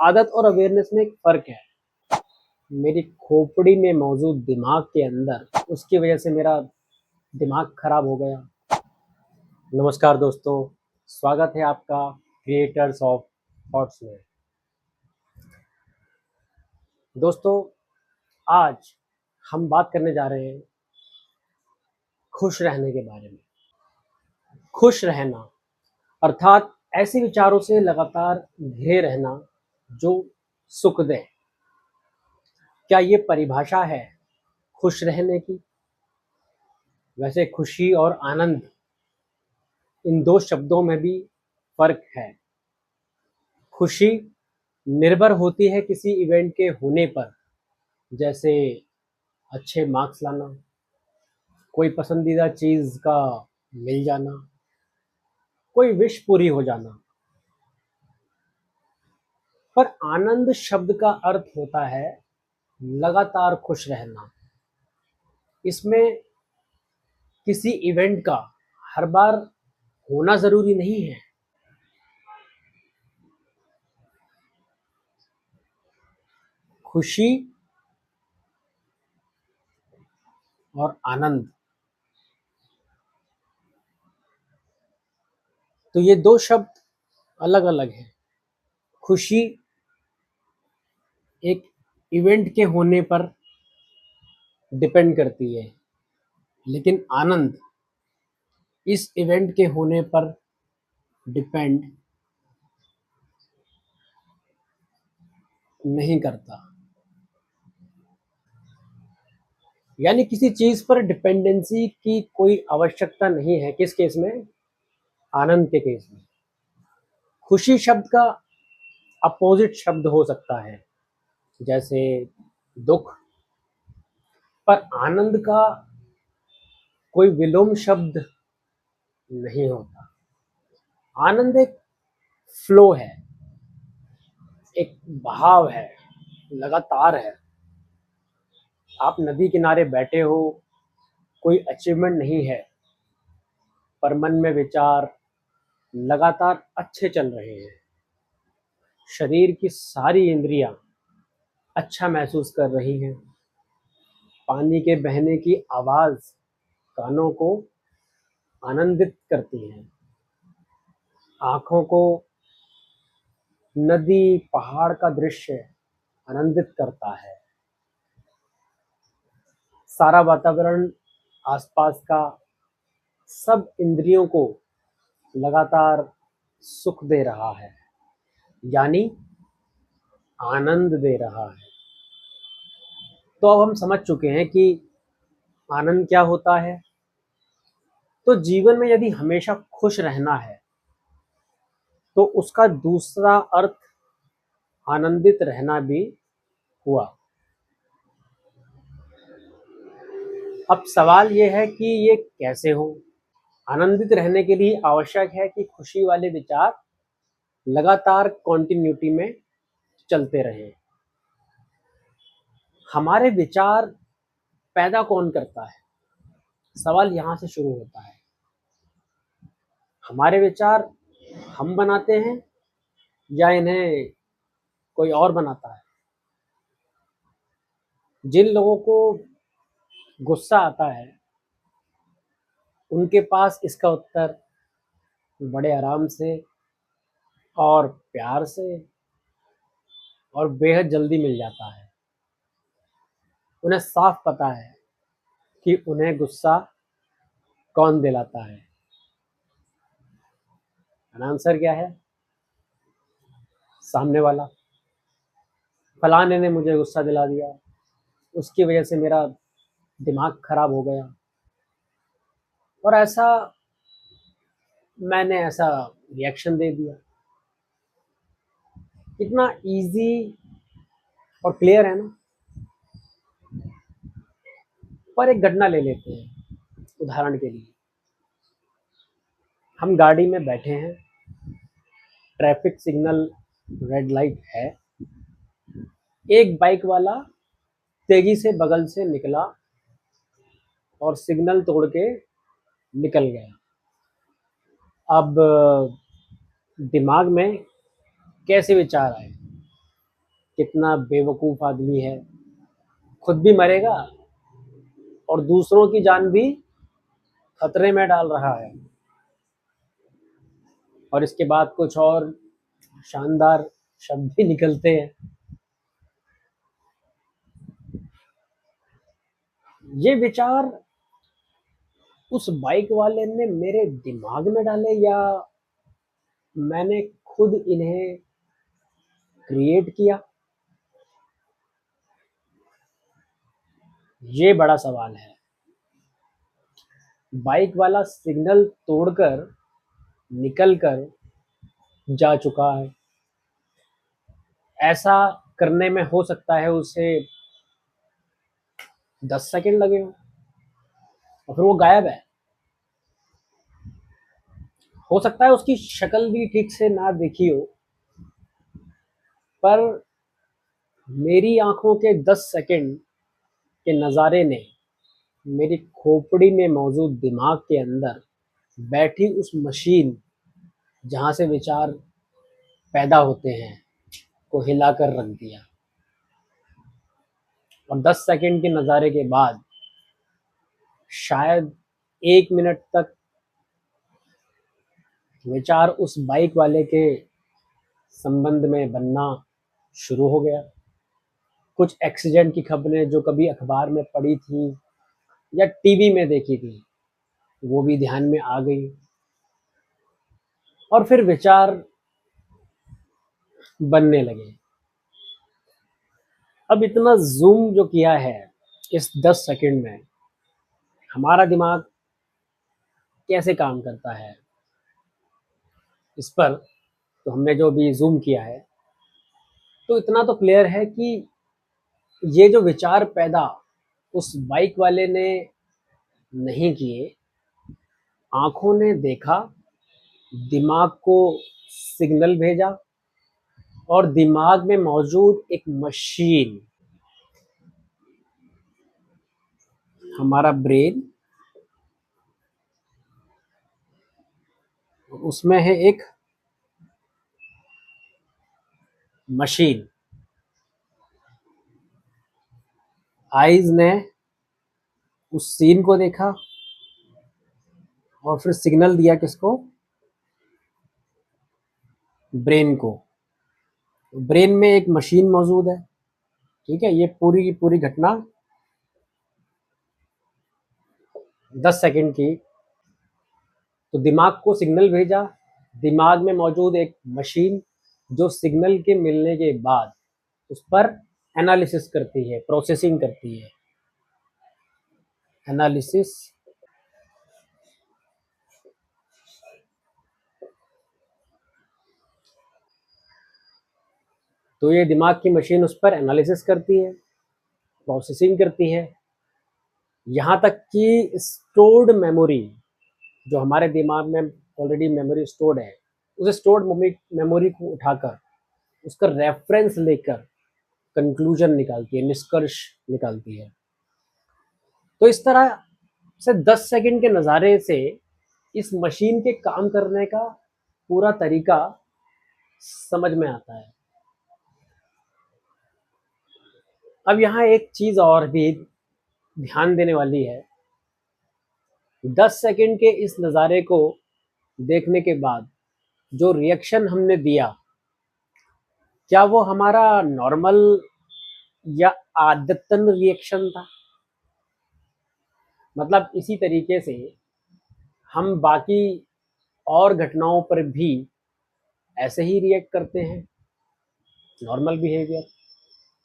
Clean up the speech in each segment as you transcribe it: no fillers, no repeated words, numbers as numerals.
आदत और अवेयरनेस में एक फ़र्क है। मेरी खोपड़ी में मौजूद दिमाग के अंदर उसकी वजह से मेरा दिमाग खराब हो गया। नमस्कार दोस्तों, स्वागत है आपका क्रिएटर्स ऑफ थॉट्स में। दोस्तों, आज हम बात करने जा रहे हैं खुश रहने के बारे में। खुश रहना अर्थात ऐसे विचारों से लगातार घिरे रहना जो सुख दें। क्या ये परिभाषा है खुश रहने की? वैसे खुशी और आनंद, इन दो शब्दों में भी फर्क है। खुशी निर्भर होती है किसी इवेंट के होने पर, जैसे अच्छे मार्क्स लाना, कोई पसंदीदा चीज़ का मिल जाना, कोई विश पूरी हो जाना। पर आनंद शब्द का अर्थ होता है लगातार खुश रहना। इसमें किसी इवेंट का हर बार होना ज़रूरी नहीं है। खुशी और आनंद, तो ये दो शब्द अलग अलग हैं। खुशी एक इवेंट के होने पर डिपेंड करती है, लेकिन आनंद इस इवेंट के होने पर डिपेंड नहीं करता। यानी किसी चीज़ पर डिपेंडेंसी की कोई आवश्यकता नहीं है। किस केस में? आनंद के केस में। खुशी शब्द का अपोजिट शब्द हो सकता है, जैसे दुख, पर आनंद का कोई विलोम शब्द नहीं होता। आनंद एक फ्लो है, एक बहाव है, लगातार है। आप नदी किनारे बैठे हो, कोई अचीवमेंट नहीं है, पर मन में विचार लगातार अच्छे चल रहे हैं। शरीर की सारी इंद्रियां अच्छा महसूस कर रही हैं। पानी के बहने की आवाज़ कानों को आनंदित करती है। आँखों को नदी, पहाड़ का दृश्य आनंदित करता है। सारा वातावरण, आसपास का, सब इंद्रियों को लगातार सुख दे रहा है, यानी आनंद दे रहा है। तो अब हम समझ चुके हैं कि आनंद क्या होता है। तो जीवन में यदि हमेशा खुश रहना है, तो उसका दूसरा अर्थ आनंदित रहना भी हुआ। अब सवाल ये है कि ये कैसे हो? आनंदित रहने के लिए आवश्यक है कि खुशी वाले विचार लगातार कॉन्टिन्यूटी में चलते रहें। हमारे विचार पैदा कौन करता है? सवाल यहाँ से शुरू होता है। हमारे विचार हम बनाते हैं या इन्हें कोई और बनाता है? जिन लोगों को गुस्सा आता है, उनके पास इसका उत्तर बड़े आराम से और प्यार से और बेहद जल्दी मिल जाता है। उन्हें साफ पता है कि उन्हें गुस्सा कौन दिलाता है। आंसर क्या है? सामने वाला। फलाने ने मुझे गुस्सा दिला दिया, उसकी वजह से मेरा दिमाग खराब हो गया, और मैंने ऐसा रिएक्शन दे दिया। कितना इजी और क्लियर है ना। पर एक घटना ले लेते हैं उदाहरण के लिए। हम गाड़ी में बैठे हैं, ट्रैफिक सिग्नल रेड लाइट है, एक बाइक वाला तेजी से बगल से निकला और सिग्नल तोड़ के निकल गया। अब दिमाग में कैसे विचार आए? कितना बेवकूफ़ आदमी है, खुद भी मरेगा और दूसरों की जान भी खतरे में डाल रहा है। और इसके बाद कुछ और शानदार शब्द भी निकलते हैं। ये विचार उस बाइक वाले ने मेरे दिमाग में डाले या मैंने खुद इन्हें क्रिएट किया, ये बड़ा सवाल है। बाइक वाला सिग्नल तोड़कर निकल कर जा चुका है। ऐसा करने में हो सकता है उसे 10 सेकंड लगे हो और फिर वो गायब है। हो सकता है उसकी शक्ल भी ठीक से ना देखी हो, पर मेरी आंखों के 10 सेकंड के नज़ारे ने मेरी खोपड़ी में मौजूद दिमाग के अंदर बैठी उस मशीन जहाँ से विचार पैदा होते हैं को हिलाकर रख दिया। और 10 सेकंड के नज़ारे के बाद शायद 1 मिनट तक विचार उस बाइक वाले के संबंध में बनना शुरू हो गया। कुछ एक्सीडेंट की खबरें जो कभी अखबार में पढ़ी थी या टीवी में देखी थी, वो भी ध्यान में आ गई। और फिर विचार बनने लगे। अब इतना जूम जो किया है इस 10 सेकंड में, हमारा दिमाग कैसे काम करता है इस पर तो हमने जो भी जूम किया है, तो इतना तो क्लियर है कि ये जो विचार पैदा उस बाइक वाले ने नहीं किए, आंखों ने देखा, दिमाग को सिग्नल भेजा और दिमाग में मौजूद एक मशीन, हमारा ब्रेन, उसमें है एक मशीन। आईज ने उस सीन को देखा और फिर सिग्नल दिया किसको? ब्रेन को। ब्रेन में एक मशीन मौजूद है, ठीक है। ये पूरी की पूरी घटना 10 सेकंड की। तो दिमाग को सिग्नल भेजा, दिमाग में मौजूद एक मशीन जो सिग्नल के मिलने के बाद उस पर एनालिसिस करती है, प्रोसेसिंग करती है, एनालिसिस। तो ये दिमाग की मशीन उस पर एनालिसिस करती है, प्रोसेसिंग करती है, यहाँ तक कि स्टोर्ड मेमोरी जो हमारे दिमाग में ऑलरेडी मेमोरी स्टोर्ड है, उस स्टोर्ड मेमोरी को उठाकर उसका रेफरेंस लेकर कंक्लूजन निकालती है, निष्कर्ष निकालती है। तो इस तरह से 10 सेकंड के नज़ारे से इस मशीन के काम करने का पूरा तरीका समझ में आता है। अब यहाँ एक चीज़ और भी ध्यान देने वाली है। 10 सेकंड के इस नज़ारे को देखने के बाद जो रिएक्शन हमने दिया, क्या वो हमारा नॉर्मल या आदतन रिएक्शन था? मतलब इसी तरीके से हम बाकी और घटनाओं पर भी ऐसे ही रिएक्ट करते हैं, नॉर्मल बिहेवियर,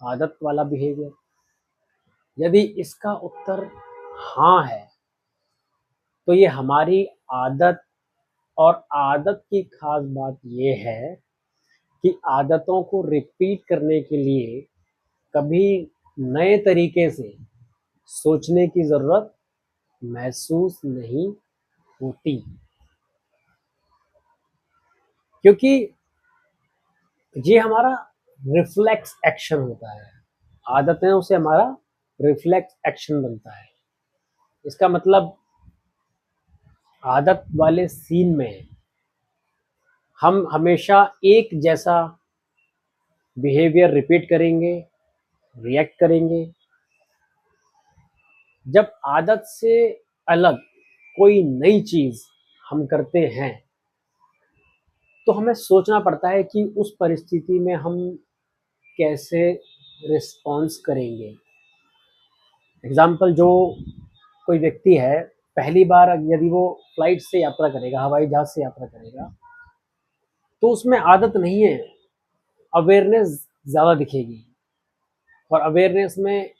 आदत वाला बिहेवियर। यदि इसका उत्तर हाँ है, तो ये हमारी आदत, और आदत की खास बात ये है कि आदतों को रिपीट करने के लिए कभी नए तरीके से सोचने की ज़रूरत महसूस नहीं होती, क्योंकि ये हमारा रिफ्लेक्स एक्शन होता है। आदतें से हमारा रिफ्लेक्स एक्शन बनता है। इसका मतलब आदत वाले सीन में हम हमेशा एक जैसा बिहेवियर रिपीट करेंगे, रिएक्ट करेंगे। जब आदत से अलग कोई नई चीज हम करते हैं तो हमें सोचना पड़ता है कि उस परिस्थिति में हम कैसे रिस्पॉन्स करेंगे। एग्जाम्पल, जो कोई व्यक्ति है, पहली बार यदि वो फ्लाइट से यात्रा करेगा, हवाई जहाज से यात्रा करेगा, तो उसमें आदत नहीं है, अवेयरनेस ज़्यादा दिखेगी। और अवेयरनेस में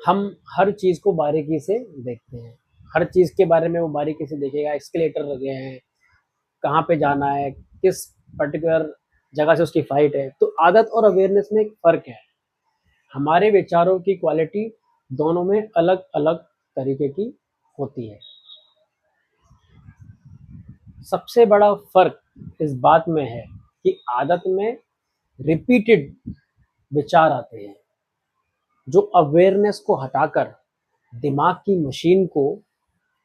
हम हर चीज़ को बारीकी से देखते हैं, हर चीज़ के बारे में वो बारीकी से देखेगा। एस्केलेटर लगे हैं, कहाँ पे जाना है, किस पर्टिकुलर जगह से उसकी फ्लाइट है। तो आदत और अवेयरनेस में एक फ़र्क है। हमारे विचारों की क्वालिटी दोनों में अलग अलग तरीके की होती है। सबसे बड़ा फर्क इस बात में है कि आदत में रिपीटेड विचार आते हैं जो अवेयरनेस को हटाकर दिमाग की मशीन को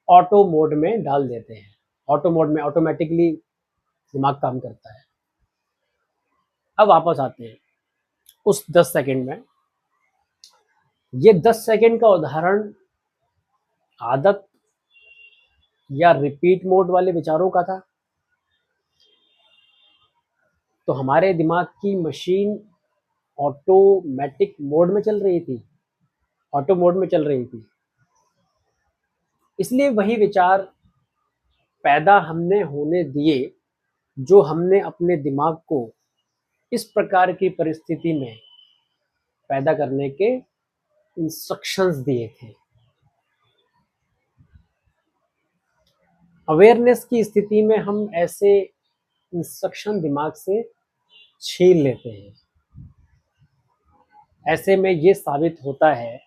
ऑटो मोड में डाल देते हैं। ऑटो मोड में ऑटोमेटिकली दिमाग काम करता है। अब वापस आते हैं उस 10 सेकंड में। ये 10 सेकंड का उदाहरण आदत या रिपीट मोड वाले विचारों का था। तो हमारे दिमाग की मशीन ऑटोमेटिक मोड में चल रही थी, ऑटो मोड में चल रही थी। इसलिए वही विचार पैदा हमने होने दिए जो हमने अपने दिमाग को इस प्रकार की परिस्थिति में पैदा करने के इंस्ट्रक्शंस दिए थे। अवेयरनेस की स्थिति में हम ऐसे इंस्ट्रक्शन दिमाग से छीन लेते हैं। ऐसे में ये साबित होता है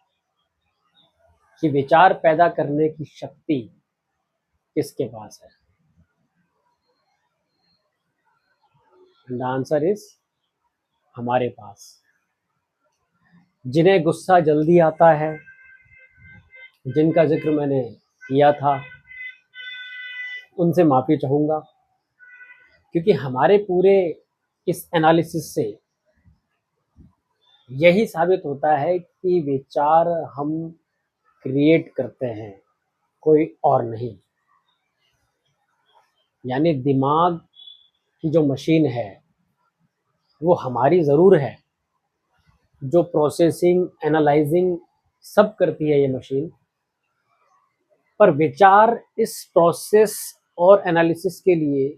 कि विचार पैदा करने की शक्ति किसके पास है। द आंसर इज हमारे पास। जिन्हें गुस्सा जल्दी आता है, जिनका जिक्र मैंने किया था, उनसे माफ़ी चाहूँगा, क्योंकि हमारे पूरे इस एनालिसिस से यही साबित होता है कि विचार हम क्रिएट करते हैं, कोई और नहीं। यानी दिमाग की जो मशीन है वो हमारी ज़रूर है, जो प्रोसेसिंग, एनालाइजिंग सब करती है ये मशीन, पर विचार इस प्रोसेस और एनालिसिस के लिए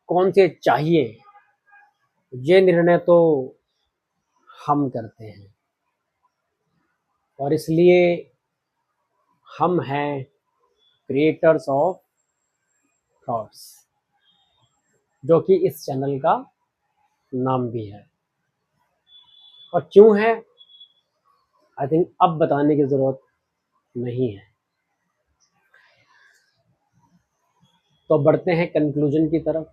कौन से चाहिए, ये निर्णय तो हम करते हैं। और इसलिए हम हैं क्रिएटर्स ऑफ थॉट्स, जो कि इस चैनल का नाम भी है। और क्यों है, आई थिंक अब बताने की ज़रूरत नहीं है। तो बढ़ते हैं कंक्लूजन की तरफ।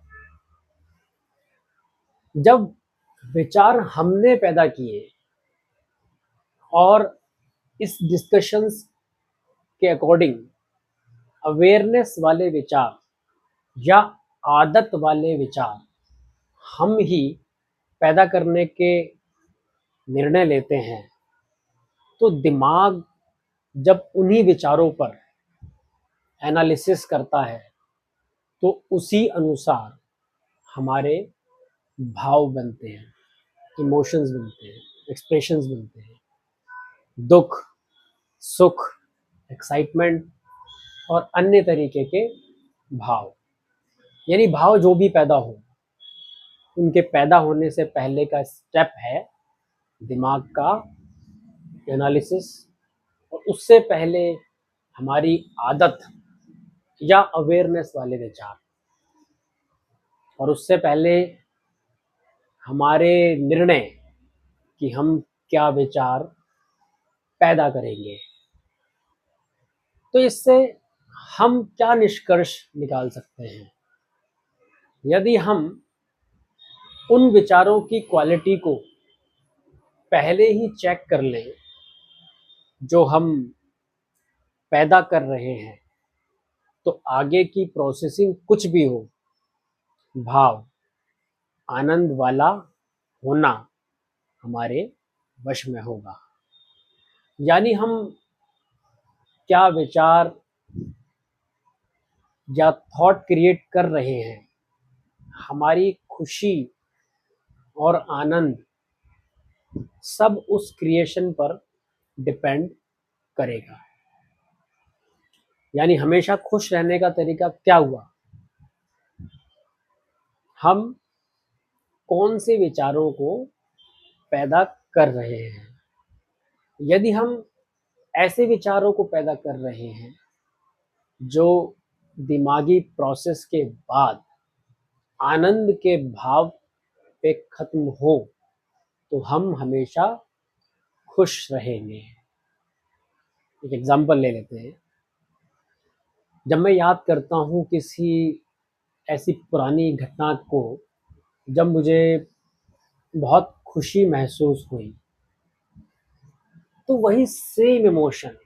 जब विचार हमने पैदा किए और इस डिस्कशंस के अकॉर्डिंग अवेयरनेस वाले विचार या आदत वाले विचार हम ही पैदा करने के निर्णय लेते हैं, तो दिमाग जब उन्हीं विचारों पर एनालिसिस करता है तो उसी अनुसार हमारे भाव बनते हैं, इमोशंस बनते हैं, एक्सप्रेशंस बनते हैं। दुख, सुख, एक्साइटमेंट और अन्य तरीके के भाव। यानी भाव जो भी पैदा हो, उनके पैदा होने से पहले का स्टेप है दिमाग का एनालिसिस, और उससे पहले हमारी आदत या अवेयरनेस वाले विचार, और उससे पहले हमारे निर्णय कि हम क्या विचार पैदा करेंगे। तो इससे हम क्या निष्कर्ष निकाल सकते हैं? यदि हम उन विचारों की क्वालिटी को पहले ही चेक कर लें जो हम पैदा कर रहे हैं, तो आगे की प्रोसेसिंग कुछ भी हो, भाव आनंद वाला होना हमारे वश में होगा। यानी हम क्या विचार या थॉट क्रिएट कर रहे हैं, हमारी खुशी और आनंद सब उस क्रिएशन पर डिपेंड करेगा। यानी हमेशा खुश रहने का तरीका क्या हुआ? हम कौन से विचारों को पैदा कर रहे हैं। यदि हम ऐसे विचारों को पैदा कर रहे हैं जो दिमागी प्रोसेस के बाद आनंद के भाव पे खत्म हो, तो हम हमेशा खुश रहेंगे। एक एग्जांपल ले लेते हैं। जब मैं याद करता हूँ किसी ऐसी पुरानी घटना को जब मुझे बहुत खुशी महसूस हुई, तो वही सेम इमोशन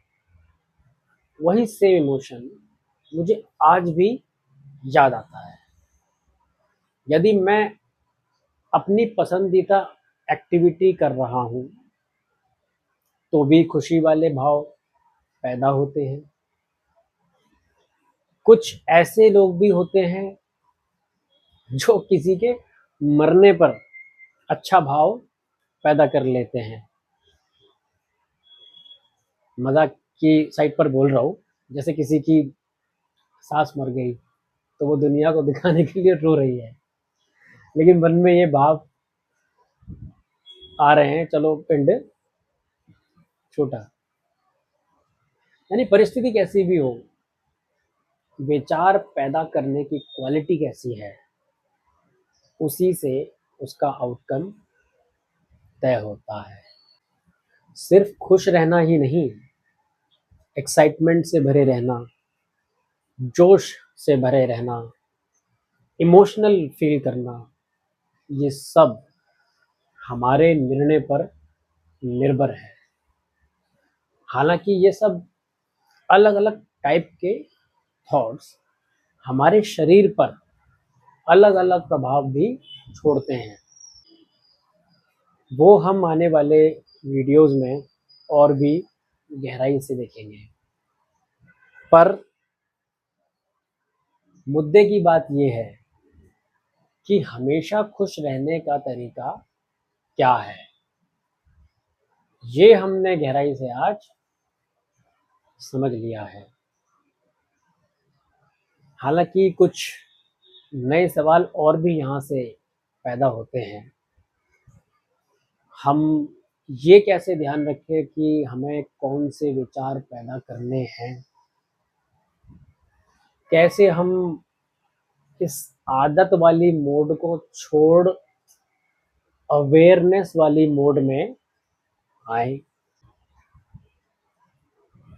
मुझे आज भी याद आता है। यदि मैं अपनी पसंदीदा एक्टिविटी कर रहा हूँ तो भी खुशी वाले भाव पैदा होते हैं। कुछ ऐसे लोग भी होते हैं जो किसी के मरने पर अच्छा भाव पैदा कर लेते हैं। मजाक की साइड पर बोल रहा हूँ, जैसे किसी की सास मर गई तो वो दुनिया को दिखाने के लिए रो रही है, लेकिन मन में ये भाव आ रहे हैं, चलो पिंड छोटा। यानी परिस्थिति कैसी भी हो, विचार पैदा करने की क्वालिटी कैसी है, उसी से उसका आउटकम तय होता है। सिर्फ खुश रहना ही नहीं, एक्साइटमेंट से भरे रहना, जोश से भरे रहना, इमोशनल फील करना, ये सब हमारे निर्णय पर निर्भर है। हालांकि ये सब अलग अलग टाइप के थॉट्स हमारे शरीर पर अलग अलग प्रभाव भी छोड़ते हैं। वो हम आने वाले वीडियोस में और भी गहराई से देखेंगे। पर मुद्दे की बात ये है कि हमेशा खुश रहने का तरीका क्या है, ये हमने गहराई से आज समझ लिया है। हालांकि कुछ नए सवाल और भी यहाँ से पैदा होते हैं। हम ये कैसे ध्यान रखें कि हमें कौन से विचार पैदा करने हैं, कैसे हम इस आदत वाली मोड को छोड़ अवेयरनेस वाली मोड में आए,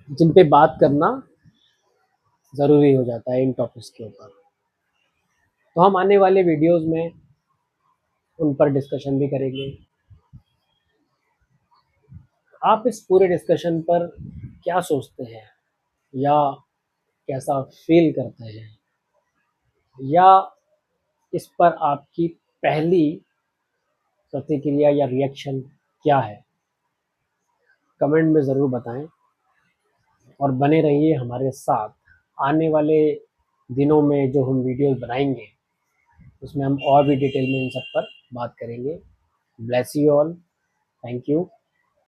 जिन पे बात करना ज़रूरी हो जाता है इन टॉपिक्स के ऊपर। तो हम आने वाले वीडियोस में उन पर डिस्कशन भी करेंगे। आप इस पूरे डिस्कशन पर क्या सोचते हैं, या कैसा फील करते हैं, या इस पर आपकी पहली प्रतिक्रिया या रिएक्शन क्या है? कमेंट में ज़रूर बताएं और बने रहिए हमारे साथ। आने वाले दिनों में जो हम वीडियोस बनाएंगे उसमें हम और भी डिटेल में इन सब पर बात करेंगे। Bless you all, thank you.